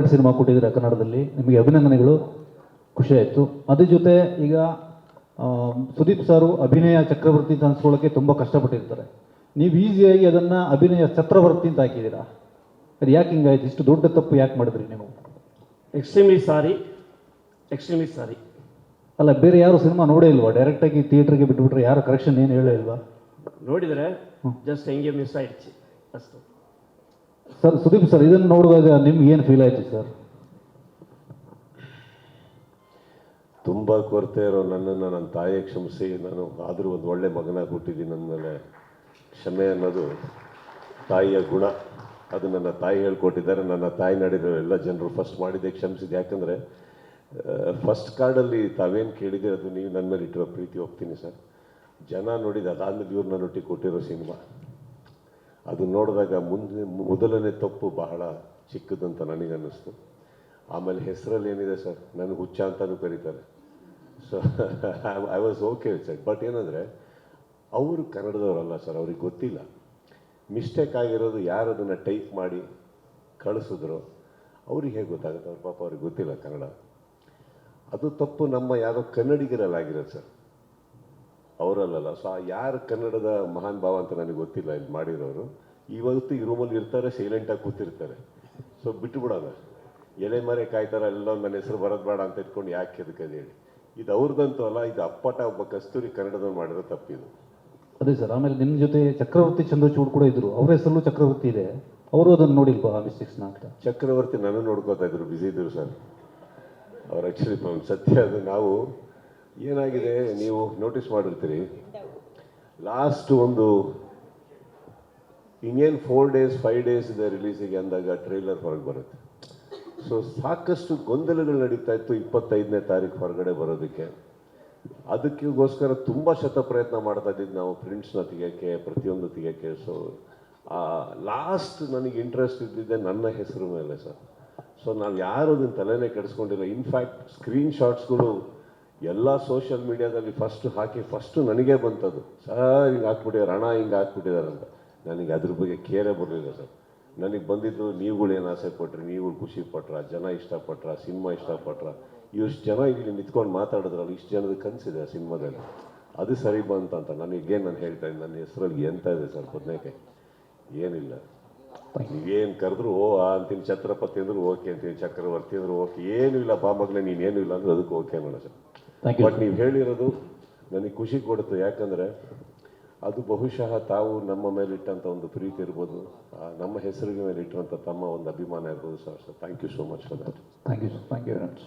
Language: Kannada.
2 ಸಿನಿಮಾ ಕೊಟ್ಟಿದ್ದೀರಾ ಕನ್ನಡದಲ್ಲಿ, ನಿಮಗೆ ಅಭಿನಂದನೆಗಳು, ಖುಷಿ ಆಯಿತು. ಅದ್ರ ಜೊತೆ ಈಗ ಸುದೀಪ್ ಸಾರು ಅಭಿನಯ ಚಕ್ರವರ್ತಿ ಅಂತ ಅನ್ಸ್ಕೊಳ್ಳೋಕ್ಕೆ ತುಂಬ ಕಷ್ಟಪಟ್ಟಿರ್ತಾರೆ. ನೀವು ಈಸಿಯಾಗಿ ಅದನ್ನು ಅಭಿನಯ ಚಕ್ರವರ್ತಿ ಅಂತ ಹಾಕಿದ್ದೀರಾ, ಅದು ಯಾಕೆ ಹಿಂಗಾಯ್ತು? ಇಷ್ಟು ದೊಡ್ಡ ತಪ್ಪು ಯಾಕೆ ಮಾಡಿದ್ರಿ ನೀವು? Extremely sorry. ಅಲ್ಲ, ಬೇರೆ ಯಾರು ಸಿನಿಮಾ ನೋಡೇ ಇಲ್ವಾ? ಡೈರೆಕ್ಟಾಗಿ ಥಿಯೇಟ್ರಿಗೆ ಬಿಟ್ಬಿಟ್ರೆ ಯಾರು ಕರೆಕ್ಷನ್ ಏನು ಹೇಳೇ ಇಲ್ವಾ? ನೋಡಿದರೆ ಜಸ್ಟ್ ಹೆಂಗೆ ಮಿಸ್ ಆಯ್ತು ಅಷ್ಟು. ಸರ್ ಸುದೀಪ್ ಸರ್, ಇದನ್ನು ನೋಡಿದಾಗ ನಿಮ್ಗೆ ಏನು ಫೀಲ್ ಆಯಿತು ಸರ್? ತುಂಬ ಕೊರತೆ ಇರೋ ನನ್ನನ್ನು ನನ್ನ ತಾಯಿಗೆ ಕ್ಷಮಿಸಿ, ನಾನು ಆದರೂ ಒಂದು ಒಳ್ಳೆ ಮಗನಾಗಿ ಹುಟ್ಟಿದ್ದೀನಿ. ನನ್ನ ಮೇಲೆ ಕ್ಷಮೆ ಅನ್ನೋದು ತಾಯಿಯ ಗುಣ. ಅದು ನನ್ನ ತಾಯಿ ಹೇಳ್ಕೊಟ್ಟಿದ್ದಾರೆ. ನನ್ನ ತಾಯಿ ನಡೆದಿರೋ ಎಲ್ಲ ಜನರು ಫಸ್ಟ್ ಮಾಡಿದ್ದೆ ಕ್ಷಮಿಸಿದೆ. ಯಾಕಂದರೆ ಫಸ್ಟ್ ಕಾರ್ಡಲ್ಲಿ ತಾವೇನು ಕೇಳಿದ್ದೀರ ಅದು ನೀವು ನನ್ನ ಮೇಲೆ ಇಟ್ಟಿರೋ ಪ್ರೀತಿ ಒಪ್ತೀನಿ ಸರ್. ಜನ ನೋಡಿದ ಅದಾದಮೇಲೆ ಇವ್ರು ನನ್ನೊಟ್ಟಿಗೆ ಕೊಟ್ಟಿರೋ ಸಿನಿಮಾ ಅದು ನೋಡಿದಾಗ ಮೊದಲನೇ ತಪ್ಪು ಬಹಳ ಚಿಕ್ಕದಂತ ನನಗನ್ನಿಸ್ತು. ಆಮೇಲೆ ಹೆಸರಲ್ಲಿ ಏನಿದೆ ಸರ್, ನನಗೆ ಹುಚ್ಚ ಅಂತಲೂ ಕರೀತಾರೆ. So I was okay sir. But ಏನಂದರೆ ಅವರು ಕನ್ನಡದವರಲ್ಲ ಸರ್, ಅವ್ರಿಗೆ ಗೊತ್ತಿಲ್ಲ. ಮಿಸ್ಟೇಕ್ ಆಗಿರೋದು ಯಾರು ಅದನ್ನು ಟೈಪ್ ಮಾಡಿ ಕಳಿಸಿದ್ರು ಅವ್ರಿಗೆ ಹೇಗೆ ಗೊತ್ತಾಗುತ್ತೆ? ಅವ್ರ ಪಾಪ ಅವ್ರಿಗೆ ಗೊತ್ತಿಲ್ಲ ಕನ್ನಡ. ಅದು ತಪ್ಪು ನಮ್ಮ ಯಾರೋ ಕನ್ನಡಿಗರಲ್ಲಾಗಿರೋದು ಸರ್, ಅವರಲ್ಲ. ಸೊ ಯಾರು ಕನ್ನಡದ ಮಹಾನ್ ಭಾವ ಅಂತ ನನಗೆ ಗೊತ್ತಿಲ್ಲ ಇಲ್ಲಿ ಮಾಡಿರೋರು. ಇವತ್ತು ಈ ರೂಮಲ್ಲಿ ಇರ್ತಾರೆ, ಸೈಲೆಂಟಾಗಿ ಕೂತಿರ್ತಾರೆ. ಸೊ ಬಿಟ್ಟುಬಿಡೋಣ, ಎಲೆ ಮರೆ ಕಾಯ್ತಾರ ಎಲ್ಲ ನನ್ನ ಹೆಸರು ಬರೋದು ಬೇಡ ಅಂತ ಇಟ್ಕೊಂಡು ಯಾಕೆ ಅದಕ್ಕೆ ಹೇಳಿ. ಇದು ಅವ್ರದ್ದಂತೂ ಅಲ್ಲ, ಇದು ಅಪ್ಪಟ ಒಬ್ಬ ಕಸ್ತೂರಿ ಕನ್ನಡದಲ್ಲಿ ಮಾಡಿರೋ ತಪ್ಪಿದು. ಅದೇ ಸರ್. ಆಮೇಲೆ ನಿಮ್ಮ ಜೊತೆ ಚಕ್ರವರ್ತಿ ಚಂದ್ರಚೂಡ್ ಕೂಡ ಇದ್ರು, ಅವ್ರ ಹೆಸರಲ್ಲೂ ಚಕ್ರವರ್ತಿ ಇದೆ, ಅವರು ಅದನ್ನು ನೋಡಿಲ್ವಾ ಮಿಸ್ಟೇಕ್ಸ್ನ ಅಂತ? ಚಕ್ರವರ್ತಿ ನಾನು ನೋಡ್ಕೋತಾ ಇದ್ರು, ಬ್ಯುಸಿ ಇದ್ರು ಸರ್ ಅವ್ರು. ಆ್ಯಕ್ಚುಲಿ ಸತ್ಯ ಅದು. ನಾವು ಏನಾಗಿದೆ ನೀವು ನೋಟಿಸ್ ಮಾಡಿರ್ತೀರಿ, ಲಾಸ್ಟ್ ಒಂದು ಇನ್ನೇನು 4 days 5 days ಇದೆ ರಿಲೀಸಿಗೆ ಅಂದಾಗ ಟ್ರೈಲರ್ ಹೊರಗೆ ಬರುತ್ತೆ. ಸೊ ಸಾಕಷ್ಟು ಗೊಂದಲಗಳು ನಡೀತಾ ಇತ್ತು 25ನೇ ತಾರೀಕು ಹೊರಗಡೆ ಬರೋದಕ್ಕೆ. ಅದಕ್ಕೋಸ್ಕರ ತುಂಬ ಪ್ರಯತ್ನ ಮಾಡ್ತಾ ಇದ್ದಿದ್ದು ನಾವು, ಪ್ರಿಂಟ್ಸ್ನ ತೆಗಿಯೋಕ್ಕೆ, ಪ್ರತಿಯೊಂದು ತೆಗಿಯೋಕ್ಕೆ. ಸೊ ಲಾಸ್ಟ್ ನನಗೆ ಇಂಟ್ರೆಸ್ಟ್ ಇದ್ದಿದ್ದೆ ನನ್ನ ಹೆಸರು ಮೇಲೆ ಸರ್. ಸೊ ನಾವು ಯಾರು ಅದನ್ನು ತಲೆನೇ ಕೆಡಿಸ್ಕೊಂಡಿಲ್ಲ. ಇನ್ಫ್ಯಾಕ್ಟ್ ಸ್ಕ್ರೀನ್ ಶಾಟ್ಸ್ಗಳು ಎಲ್ಲ ಸೋಷಿಯಲ್ ಮೀಡಿಯಾದಲ್ಲಿ ಫಸ್ಟು ನನಗೇ ಬಂತದ್ದು. ಸರ್ ಹಿಂಗೆ ಹಾಕ್ಬಿಟ್ಟಿದ್ದಾರೆ, ಹಣ ಹಿಂಗೆ ಹಾಕ್ಬಿಟ್ಟಿದ್ದಾರೆ ಅಂತ. ನನಗೆ ಅದ್ರ ಬಗ್ಗೆ ಕೇರೇ ಬರಲಿಲ್ಲ ಸರ್. ನನಗೆ ಬಂದಿದ್ದು ನೀವುಗಳು ಏನು ಆಸೆ ಪಟ್ರಿ, ನೀವುಗಳು ಖುಷಿ ಪಟ್ರ, ಜನ ಇಷ್ಟಪಟ್ರ, ಸಿನಿಮಾ ಇಷ್ಟಪಟ್ರ, ಇಷ್ಟು ಜನ ಇಲ್ಲಿ ನಿಂತ್ಕೊಂಡು ಮಾತಾಡಿದ್ರಲ್ಲ, ಇಷ್ಟು ಜನದ ಕನಸಿದೆ ಆ ಸಿನಿಮಾದಲ್ಲಿ, ಅದು ಸರಿ ಬಂತಂತ ನನಗೇನು ನಾನು ಹೇಳ್ತಾ ಇದ್ದೀನಿ. ನನ್ನ ಹೆಸರಲ್ಲಿ ಎಂತ ಇದೆ ಸರ್, ಬದನೇಕಾಯಿ ಏನಿಲ್ಲ. ನೀವೇನು ಕರೆದ್ರು ಓ ಅಂತೀನಿ, ಛತ್ರಪತಿ ಅಂದ್ರು ಓಕೆ ಅಂತೀನಿ, ಚಕ್ರವರ್ತಿ ಅಂದ್ರು ಓಕೆ, ಏನೂ ಇಲ್ಲ ಬಾ ಮಗಳೇ ನೀನೇನು ಇಲ್ಲ ಅಂದ್ರೆ ಅದಕ್ಕೆ ಓಕೆ ಮೇಡ ಸರ್. ಬಟ್ ನೀವು ಹೇಳಿರೋದು ನನಗೆ ಖುಷಿ ಕೊಡುತ್ತೆ. ಯಾಕಂದರೆ ಅದು ಬಹುಶಃ ತಾವು ನಮ್ಮ ಮೇಲೆ ಇಟ್ಟಂಥ ಒಂದು ಪ್ರೀತಿ ಇರ್ಬೋದು, ನಮ್ಮ ಹೆಸರಿಗೆ ಮೇಲೆ ಇಟ್ಟಂಥ ತಮ್ಮ ಒಂದು ಅಭಿಮಾನ ಇರ್ಬೋದು sir. Thank you so much for that. Thank you very much.